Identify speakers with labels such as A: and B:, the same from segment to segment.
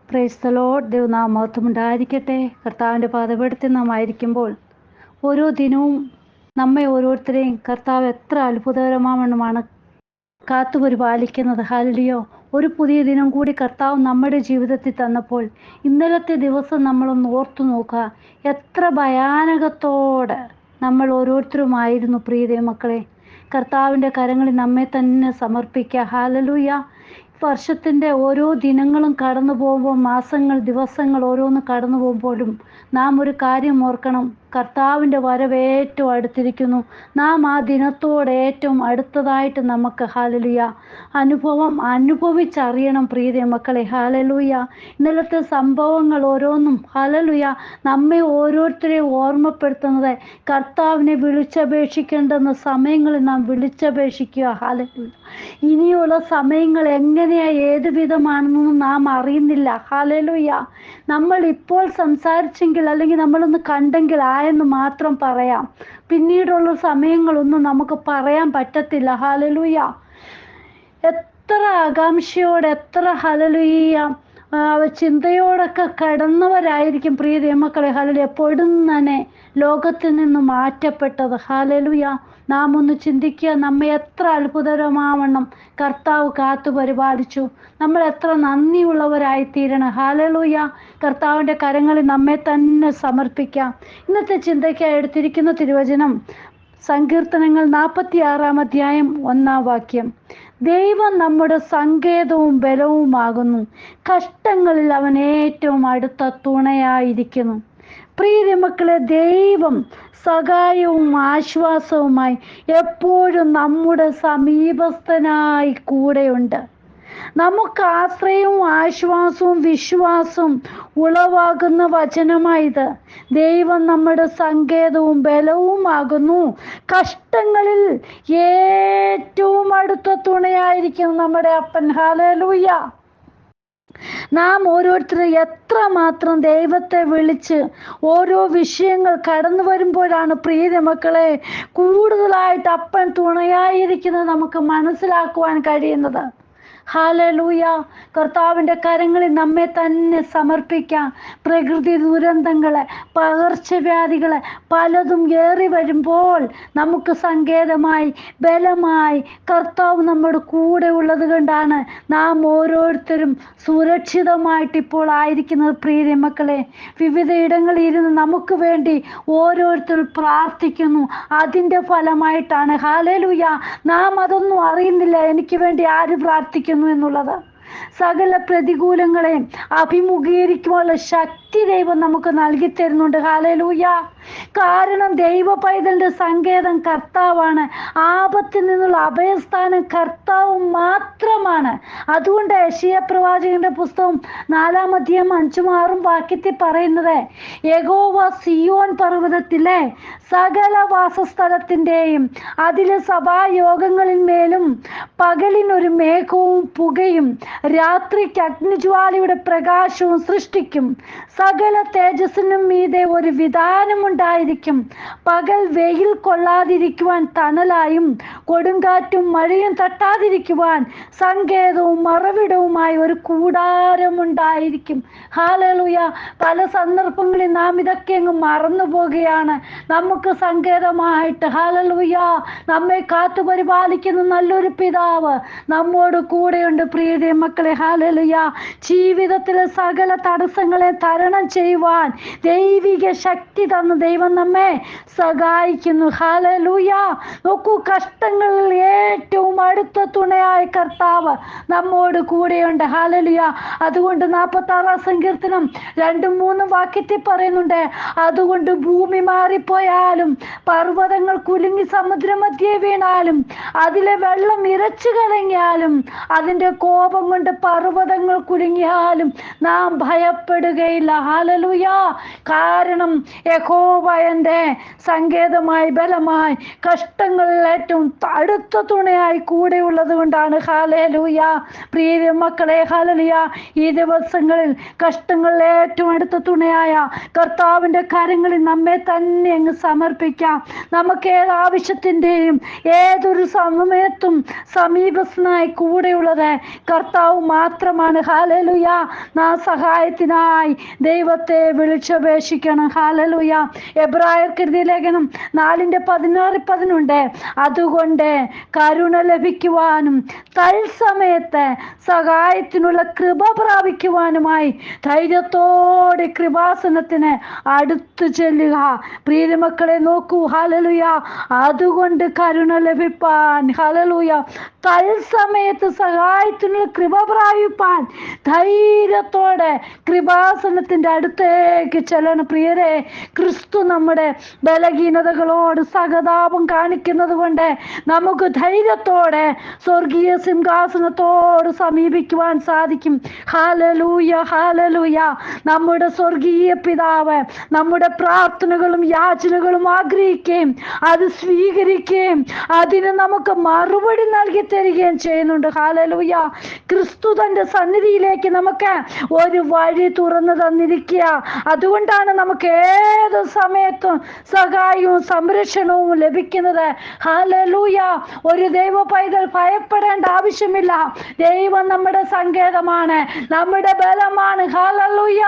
A: Praise the Lord. ദൈവനാമം ഉണ്ടായിരിക്കട്ടെ. കർത്താവിൻ്റെ പാദപീഠത്തിൽ നാം ആയിരിക്കുമ്പോൾ ഓരോ ദിനവും നമ്മെ ഓരോരുത്തരെയും കർത്താവ് എത്ര അത്ഭുതകരമാവണ്ണമാണ് കാത്തുപരിപാലിക്കുന്നത്. ഹല്ലേലൂയ. ഒരു പുതിയ ദിനം കൂടി കർത്താവ് നമ്മുടെ ജീവിതത്തിൽ തന്നപ്പോൾ ഇന്നലത്തെ ദിവസം നമ്മളൊന്ന് ഓർത്തു നോക്കുക. എത്ര ഭയാനകത്തോടെ നമ്മൾ ഓരോരുത്തരുമായിരുന്നു പ്രിയ ദൈവമക്കളെ. കർത്താവിൻ്റെ കരങ്ങളിൽ നമ്മെ തന്നെ സമർപ്പിക്കുക. ഹല്ലേലൂയ. വർഷത്തിൻ്റെ ഓരോ ദിനങ്ങളും കടന്നു പോകുമ്പോൾ, മാസങ്ങൾ, ദിവസങ്ങൾ ഓരോന്ന് കടന്നു പോകുമ്പോഴും നാം ഒരു കാര്യം ഓർക്കണം. കർത്താവിൻ്റെ വരവ് ഏറ്റവും അടുത്തിരിക്കുന്നു. നാം ആ ദിനത്തോട് ഏറ്റവും അടുത്തതായിട്ട് നമുക്ക് ഹല്ലേലൂയ അനുഭവിച്ചറിയണം പ്രിയ മക്കളെ. ഹല്ലേലൂയ. ഇന്നലത്തെ സംഭവങ്ങൾ ഓരോന്നും ഹല്ലേലൂയ നമ്മെ ഓരോരുത്തരെയും ഓർമ്മപ്പെടുത്തുന്നത് കർത്താവിനെ വിളിച്ചപേക്ഷിക്കേണ്ടുന്ന സമയങ്ങളിൽ നാം വിളിച്ചപേക്ഷിക്കുക. ഹല്ലേലൂയ. ഇനിയുള്ള സമയങ്ങൾ ഏത് വിധമാണെന്നൊന്നും നാം അറിയുന്നില്ല. ഹല്ലേലൂയ. നമ്മൾ ഇപ്പോൾ സംസാരിച്ചെങ്കിൽ അല്ലെങ്കിൽ നമ്മളൊന്ന് കണ്ടെങ്കിൽ ആയെന്ന് മാത്രം പറയാം. പിന്നീടുള്ള സമയങ്ങളൊന്നും നമുക്ക് പറയാൻ പറ്റത്തില്ല. ഹല്ലേലൂയ. എത്ര ആകാംക്ഷയോടെ, എത്ര ഹല്ലേലൂയ ചിന്തയോടൊക്കെ കടന്നവരായിരിക്കും പ്രിയ ദൈവമക്കളെ. ഹല്ലേലൂയ. എപ്പോഴും തന്നെ ലോകത്തിൽ നിന്ന് മാറ്റപ്പെട്ടത്. ഹല്ലേലൂയ. നാം ഒന്ന് ചിന്തിക്കുക, നമ്മെ എത്ര അത്ഭുതകരമാവണ്ണം കർത്താവ് കാത്തു പരിപാലിച്ചു. നമ്മൾ എത്ര നന്ദിയുള്ളവരായി തീരണം. ഹല്ലേലൂയ. കർത്താവിൻ്റെ കരങ്ങളിൽ നമ്മെ തന്നെ സമർപ്പിക്കാം. ഇന്നത്തെ ചിന്തയ്ക്കായി എടുത്തിരിക്കുന്ന തിരുവചനം സങ്കീർത്തനങ്ങൾ 46 അധ്യായം 1 ദൈവം നമ്മുടെ സങ്കേതവും ബലവുമാകുന്നു, കഷ്ടങ്ങളിൽ അവൻ ഏറ്റവും അടുത്ത തുണയായിരിക്കുന്നു. പ്രിയ മക്കളെ, ദൈവം സഹായവും ആശ്വാസവുമായി എപ്പോഴും നമ്മുടെ സമീപസ്ഥനായി കൂടെയുണ്ട്. നമുക്ക് ആശ്രയവും ആശ്വാസവും വിശ്വാസവും ഉളവാകുന്ന വചനമായത്. ദൈവം നമ്മുടെ സങ്കേതവും ബലവുമാകുന്നു, കഷ്ടങ്ങളിൽ ഏറ്റവും അടുത്ത തുണയായിരിക്കും നമ്മുടെ അപ്പൻ. ഹല്ലേലൂയ. നാം ഓരോരുത്തരും എത്രമാത്രം ദൈവത്തെ വിളിച്ച് ഓരോ വിഷയങ്ങൾ കടന്നു വരുമ്പോഴാണ് പ്രിയ മക്കളെ കൂടുതലായിട്ട് അപ്പൻ തുണയായിരിക്കുന്നത് നമുക്ക് മനസ്സിലാക്കുവാൻ കഴിയുന്നത്. ഹല്ലേലൂയ. കർത്താവിൻ്റെ കരങ്ങളിൽ നമ്മെ തന്നെ സമർപ്പിക്കാം. പ്രകൃതി ദുരന്തങ്ങളെ, പകർച്ചവ്യാധികളെ പലതും ഏറി വരുമ്പോൾ നമുക്ക് സങ്കേതമായി, ബലമായി കർത്താവ് നമ്മുടെ കൂടെ ഉള്ളത് കൊണ്ടാണ് നാം ഓരോരുത്തരും സുരക്ഷിതമായിട്ട് ഇപ്പോൾ ആയിരിക്കുന്നത്. പ്രിയ മക്കളെ, വിവിധ ഇടങ്ങളിൽ ഇരുന്ന് നമുക്ക് വേണ്ടി ഓരോരുത്തരും പ്രാർത്ഥിക്കുന്നു. അതിൻ്റെ ഫലമായിട്ടാണ് ഹല്ലേലൂയ നാം അതൊന്നും അറിയുന്നില്ല എനിക്ക് വേണ്ടി ആര് പ്രാർത്ഥിക്കുന്നു എന്നുള്ളത്. സകല പ്രതികൂലങ്ങളെയും അഭിമുഖീകരിക്കുവാനുള്ള ശക്തി ദൈവം നമുക്ക് നൽകി തരുന്നുണ്ട്. ഹല്ലേലൂയ. കാരണം ദൈവ പൈതലിന്റെ സങ്കേതം കർത്താവാണ്. ആപത്തിൽ നിന്നുള്ള അഭയസ്ഥാനം കർത്താവ് മാത്രമാണ്. അതുകൊണ്ട് യെശയ്യാ പ്രവാചകന്റെ പുസ്തകം 4 അധ്യായം 5-6 പറയുന്നത്, യഹോവ സിയോൻ പർവ്വതത്തിലെ സകല വാസസ്ഥലത്തിൻ്റെയും അതിലെ സഭായോഗങ്ങളിന്മേലും പകലിനൊരു മേഘവും പുകയും രാത്രിക്ക് അഗ്നിജ്വാലയുടെ പ്രകാശവും സൃഷ്ടിക്കും. സകല തേജസ്സിനും മീതെ ഒരു വിധാനമുണ്ടായിരിക്കും. പകൽ വെയിൽ കൊള്ളാതിരിക്കുവാൻ തണലായും കൊടുങ്കാറ്റും മഴയും തട്ടാതിരിക്കുവാൻ സങ്കേതവും മറവിടവുമായി ഒരു കൂടാരമുണ്ടായിരിക്കും. ഹല്ലേലൂയ. പല സന്ദർഭങ്ങളിൽ നാം ഇതൊക്കെ അങ്ങ് മറന്നു പോകുകയാണ്. നമുക്ക് സങ്കേതമായിട്ട് ഹല്ലേലൂയ നമ്മെ കാത്തു പരിപാലിക്കുന്ന നല്ലൊരു പിതാവ് നമ്മോട് കൂടെയുണ്ട്. പ്രിയ മക്കളെ, ഹല്ലേലൂയ. ജീവിതത്തിലെ സകല തടസ്സങ്ങളെ തരണം ചെയ്യുവാൻ ദൈവിക ശക്തി തന്ന ദൈവം നമ്മെ സഹായിക്കുന്നു. ഹല്ലേലൂയ. നോക്കൂ, കഷ്ടങ്ങളിൽ ഏറ്റവും അടുത്ത തുണയായ കർത്താവ് നമ്മോട് കൂടെയുണ്ട്. ഹല്ലേലൂയ. അതുകൊണ്ട് 46 സങ്കീർത്തനം 2-3 പറയുന്നുണ്ട്, അതുകൊണ്ട് ഭൂമി മാറിപ്പോയാലും പർവ്വതങ്ങൾ കുലുങ്ങി സമുദ്രമധ്യേ വീണാലും അതിലെ വെള്ളം ഇരച്ചു കലങ്ങിയാലും അതിൻ്റെ കോപം കൊണ്ട് പർവ്വതങ്ങൾ കുലുങ്ങിയാലും നാം ഭയപ്പെടുകയില്ല. ഹല്ലേലൂയ. കാരണം യഹോവ എൻ്റെ സങ്കേതമായി ബലമായി കഷ്ടങ്ങളിൽ ഏറ്റവും അടുത്ത തുണയായി കൂടെ ഉള്ളത് കൊണ്ടാണ്. ഹല്ലേലൂയ. പ്രിയ മക്കളെ, ഹല്ലേലൂയ, ഈ ദിവസങ്ങളിൽ കഷ്ടങ്ങളിൽ ഏറ്റവും അടുത്ത തുണയായ കർത്താവിൻ്റെ കരങ്ങളിൽ നമ്മെ തന്നെ അങ്ങ് സമർപ്പിക്കാം. നമുക്ക് ഏത് ആവശ്യത്തിൻ്റെയും ഏതൊരു സമയത്തും സമീപസ്ഥനായി കൂടെയുള്ളത് കർത്താവ് മാത്രമാണ്. ഹല്ലേലൂയ. നാം സഹായത്തിനായി ദൈവത്തെ വിളിച്ചപേക്ഷിക്കണം. ഹല്ലേലൂയ. എബ്രായർക്ക് എഴുതിയ ലേഖനം 4:16-15 അതുകൊണ്ട് കരുണ ലഭിക്കുവാനും തത്സമയത്ത് സഹായത്തിനുള്ള കൃപ പ്രാപിക്കുവാനുമായി ധൈര്യത്തോടെ കൃപാസനത്തിന് അടുത്തു ചെല്ലുക. പ്രിയമക്കളെ നോക്കൂ. ഹല്ലേലൂയ. അതുകൊണ്ട് കരുണ ലഭിപ്പാൻ, ഹല്ലേലൂയ, തത്സമയത്ത് സഹായത്തിനുള്ള കൃപ പ്രാപിപ്പാൻ ധൈര്യത്തോടെ കൃപാസനത്തിന്റെ അടുത്തേക്ക് ചെല്ലണം. പ്രിയരെ, ക്രിസ്തു നമ്മുടെ ബലഹീനതകളോട് സഹതാപം കാണിക്കുന്നത് കൊണ്ട് നമുക്ക് ധൈര്യത്തോടെ സ്വർഗീയ സിംഹാസനത്തോട് സമീപിക്കുവാൻ സാധിക്കും. Hallelujah, hallelujah. നമ്മുടെ സ്വർഗീയ പിതാവ് നമ്മുടെ പ്രാർത്ഥനകളും യാചനകളും ആഗ്രഹിക്കുകയും അത് സ്വീകരിക്കുകയും അതിന് നമുക്ക് മറുപടി നൽകി തരികയും ചെയ്യുന്നുണ്ട്. ഹല്ലേലൂയ. ക്രിസ്തു തന്റെ സന്നിധിയിലേക്ക് നമുക്ക് ഒരു വഴി തുറന്നു തന്നിരിക്കുക. അതുകൊണ്ടാണ് നമുക്ക് ഏത് സമയത്തും സഹായവും സംരക്ഷണവും ലഭിക്കുന്നത്. ഹല്ലേലൂയ. ഒരു ദൈവ പൈതൽ ഭയപ്പെടേണ്ട ആവശ്യമില്ല. ദൈവം നമ്മുടെ സങ്കേതമാണ്, നമ്മുടെ ബലമാണ്. ഹല്ലേലൂയ.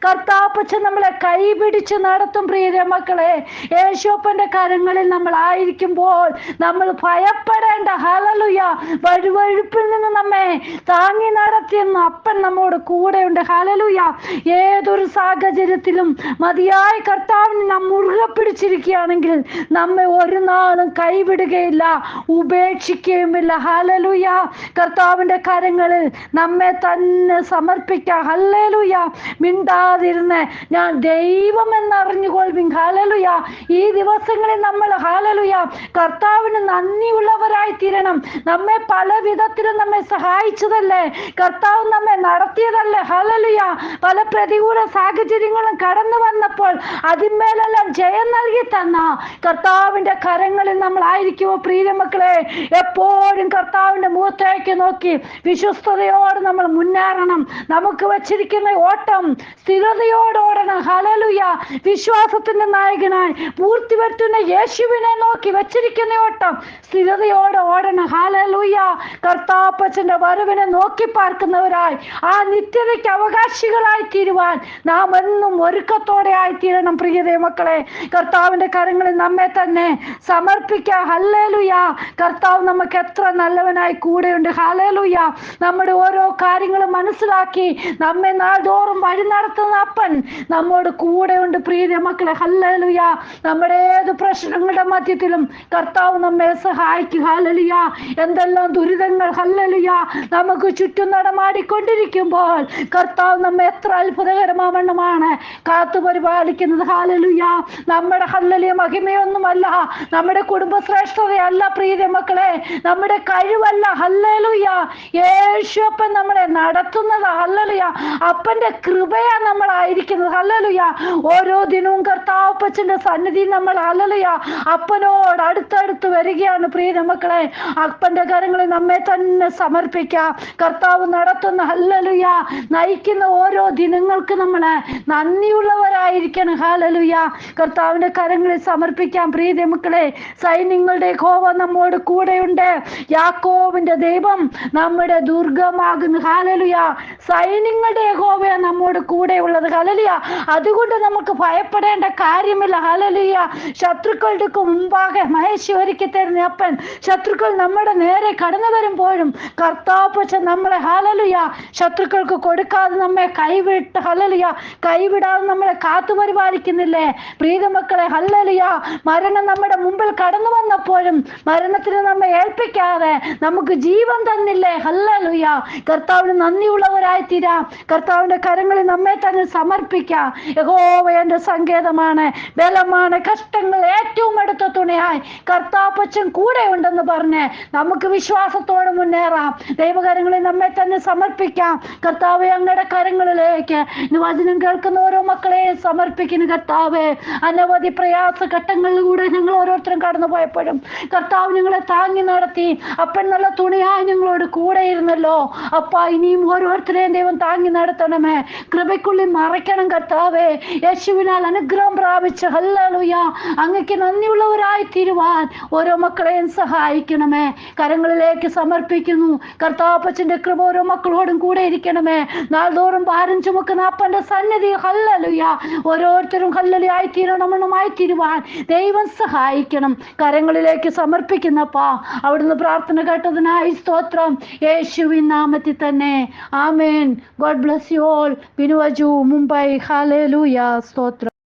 A: കർത്താപ്പച്ചൻ നമ്മളെ കൈപിടിച്ച് നടത്തും. പ്രിയ മക്കളെ, യേശുപ്പന്റെ കരങ്ങളിൽ നമ്മൾ ആയിരിക്കുമ്പോൾ നമ്മൾ ഭയപ്പെടേണ്ട. ഹല്ലേലൂയ. വഴുവഴുപ്പിൽ നിന്ന് നമ്മെ താങ്ങി നടത്തിയെന്ന് അപ്പൻ നമ്മോട് കൂടെയുണ്ട്. ഹല്ലേലൂയ. ഏതൊരു സാഹചര്യത്തിലും മതിയായ കർത്താവിനെ നാം മുറുകെ പിടിച്ചിരിക്കുകയാണെങ്കിൽ നമ്മെ ഒരു നാളും കൈവിടുകയില്ല, ഉപേക്ഷിക്കുകയുമില്ല. ഹല്ലേലൂയ. കർത്താവിന്റെ കരങ്ങളിൽ നമ്മെ തന്നെ സമർപ്പിക്കാം. ഹല്ലേലൂയ. മിണ്ടാതിരുന്ന് ഞാൻ ദൈവം എന്നറിഞ്ഞുകൊള്ളുവിൻ. ഹല്ലേലൂയ. ഈ ദിവസങ്ങളിൽ നമ്മൾ, ഹല്ലേലൂയ, കർത്താവിന് നന്ദിയുള്ളവരായി തീരണം. നമ്മെ പല വിധത്തിലും നമ്മെ സഹായിച്ചതല്ലേ, കർത്താവ് നമ്മെ നടത്തിയതല്ലേ. ഹല്ലേലൂയ. പല പ്രതികൂല സാഹചര്യങ്ങളും കടന്നു വന്നപ്പോൾ അതിന്മേലെല്ലാം ജയം നൽകി തന്ന കർത്താവിന്റെ കരങ്ങളിൽ നമ്മൾ ആയിരിക്കുമോ? പ്രിയ മക്കളെ, എപ്പോഴും കർത്താവിന്റെ മുഖത്തേക്ക് നോക്കി വിശ്വസ്തയോടെ നമ്മൾ മുന്നേറണം. നമുക്ക് വച്ചിരിക്കുന്ന ഓട്ടം സ്ഥിരതയോടെ ഓടണം. ഹല്ലേലൂയ. വിശ്വാസത്തിന്റെ നായകനായി പൂർത്തി വരുത്തുന്ന യേശുവിനെ നോക്കി വച്ചിരിക്കുന്ന ഓട്ടം സ്ഥിരതയോടെ ഓടണം. ഹല്ലേലൂയ. കർത്താപ്പച്ചന്റെ വരവിനെ നോക്കി പാർക്കുന്നവരായി ആ നിത്യതയ്ക്ക് അവകാശികളായി തീരുവാൻ നാം എന്നും ഒരുക്കത്തോടെ ആയിത്തീരണം. പ്രിയതേ മക്കളെ, കർത്താവിന്റെ കരങ്ങളിൽ നമ്മെ തന്നെ സമർപ്പിക്കാം. ഹല്ലേലൂയ. കർത്താവ് നമുക്ക് എത്ര നല്ലവനായി കൂടെയുണ്ട്. ഹല്ലേലൂയ. നമ്മുടെ ഓരോ കാര്യങ്ങളും മനസ്സിലാക്കി നമ്മെ നാൾതോറും വഴി നടത്തുന്ന അപ്പൻ നമ്മോട് കൂടെയുണ്ട്. പ്രിയ മക്കളെ, ഹല്ലേലൂയ. നമ്മുടെ ഏത് പ്രശ്നങ്ങളുടെ മധ്യത്തിലും കർത്താവ് നമ്മെ സഹായിക്കും. ഹല്ലേലൂയ. എന്തെല്ലാം ദുരിതങ്ങൾ, ഹല്ലേലൂയ, നമുക്ക് ചുറ്റും നടമാടിക്കൊണ്ടിരിക്കുമ്പോൾ കർത്താവ് നമ്മെ എത്ര അത്ഭുതകരമാവണ്ണമാണ് കാത്തു പരിപാലിക്കുന്നത്. ഹല്ലേലൂയ. നമ്മുടെ ഹല്ലേലൂയ മഹിമയൊന്നുമല്ല, നമ്മുടെ കുടുംബശ്രേഷ്ഠതയല്ല പ്രിയ മക്കളെ, നമ്മുടെ കഴിവല്ല. ഹല്ലേലൂയ. യേശുപ്പൻ നമ്മളെ നടത്തുന്നത്. ഹല്ലേലൂയ. അപ്പന്റെ കൃപയാ നമ്മളായിരിക്കുന്നത്. ഹല്ലേലൂയ. ഓരോ ദിനവും കർത്താവപ്പച്ചന്റെ സന്നിധി നമ്മൾ, ഹല്ലേലൂയ, അപ്പനോട് അടുത്തടുത്ത് വരികയാണ്. പ്രിയ മക്കളെ, അപ്പന്റെ കരങ്ങളിൽ നമ്മെ തന്നെ സമർപ്പിക്കാം. കർത്താവ് നടത്തുന്ന, ഹല്ലേലൂയ, നയിക്കുന്ന ഓരോ ദിനങ്ങൾക്ക് നമ്മൾ നന്ദിയുള്ളവരായിരിക്കണം. ഹല്ലേലൂയ. കർത്താവിന്റെ കരങ്ങളിൽ സമർപ്പിക്കാം. പ്രിയ മക്കളെ, സൈന്യങ്ങളുടെ യഹോവ നമ്മോട് കൂടെയുണ്ട്. യാക്കോബിന്റെ ദൈവം നമ്മുടെ ദുർഗമാകുന്നു. ഹല്ലേലൂയ. സൈന്യങ്ങളുടെ യഹോവ നമ്മോട് കൂടെയുള്ളത്. ഹല്ലേലൂയ. അതുകൊണ്ട് നമുക്ക് ഭയപ്പെടേണ്ട കാര്യമില്ല. ഹല്ലേലൂയ. ശത്രുക്കളുടെ മുമ്പാകെ മഹേശ്വരിക്ക് തരുന്ന അപ്പൻ ശത്രുക്കൾ നമ്മുടെ നേരെ കടന്നു വരുമ്പോഴും കർത്താപ്പച്ചൻ നമ്മളെ, ഹല്ലേലൂയ, ശത്രുക്കൾക്ക് കൊടുക്കാതെ നമ്മെ കൈവിട്ട്, ഹല്ലേലൂയ, കൈവിടാതെ നമ്മളെ കാത്തു പരിപാലിക്കുന്നില്ലേ പ്രിയ മക്കളെ? ഹല്ലേലൂയ. മരണം നമ്മുടെ മുമ്പിൽ കടന്നു വന്നപ്പോഴും മരണത്തിന് നമ്മെ ഏൽപ്പിക്കാതെ നമുക്ക് ജീവൻ തന്നില്ലേ? ഹല്ലേലൂയ. കർത്താവിന് നന്ദിയുള്ളവരായി തീരാം. കർത്താവിന്റെ കരങ്ങളിൽ കരങ്ങളിൽ നമ്മെ തന്നെ സമർപ്പിക്കാം. യഹോവ എൻ്റെ സങ്കേതമാണ്, ബലമാണ്, കഷ്ടങ്ങൾ ഏറ്റവും അടുത്ത തുണയായി കർത്താപ്പച്ചൻ കൂടെ ഉണ്ടെന്ന് പറഞ്ഞ് നമുക്ക് വിശ്വാസത്തോടെ മുന്നേറാം. ദൈവകരങ്ങളിൽ നമ്മെ തന്നെ സമർപ്പിക്കാം. കർത്താവെ, അങ്ങയുടെ കരങ്ങളിലേക്ക് വചനം കേൾക്കുന്ന ഓരോ മക്കളെയും സമർപ്പിക്കുന്നു. കർത്താവെ, അനവധി പ്രയാസ ഘട്ടങ്ങളിലൂടെ ഞങ്ങൾ ഓരോരുത്തരും കടന്നു പോയപ്പോഴും കർത്താവ് ഞങ്ങളെ താങ്ങി നടത്തി. അപ്പൻ നല്ല തുണിയായി ഞങ്ങളോട് കൂടെ ഇരുന്നല്ലോ. അപ്പ ഇനിയും ഓരോരുത്തരെയും ദൈവം താങ്ങി നടത്തണമേ, കൃപയ്ക്കുള്ളിൽ മറയ്ക്കണം. കർത്താവെ, യേശുവിനാൽ അനുഗ്രഹം പ്രാപിച്ച് ഹല്ലേലൂയ അങ്ങക്ക് നന്ദിയുള്ളവരായി തീരുവാൻ ഓരോ മക്കളെയും സഹായിക്കണമേ. കരങ്ങളിലേക്ക് സമർപ്പിക്കുന്നു. കർത്താപ്പച്ചന്റെ കൃപ ഓരോ മക്കളോടും കൂടെ ഇരിക്കണമേ. നാൾതോറും ഭാരം ചുമക്കുന്ന അപ്പന്റെ സന്നിധി ഹല്ലേലൂയ ഓരോരുത്തരും ഹല്ലേലൂയായി തീരണമെന്നുമായി തീരുവാൻ ദൈവം സഹായിക്കണം. കരങ്ങളിലേക്ക് സമർപ്പിക്കുന്നപ്പാ, അവിടുന്ന് പ്രാർത്ഥന കേട്ടതിനായി സ്തോത്രം. യേശുവിൻ നാമത്തിൽ തന്നെ ആമേൻ. God bless you all. Binuvaju, Mumbai. ഹല്ലേലൂയ. സ്തോത്രം.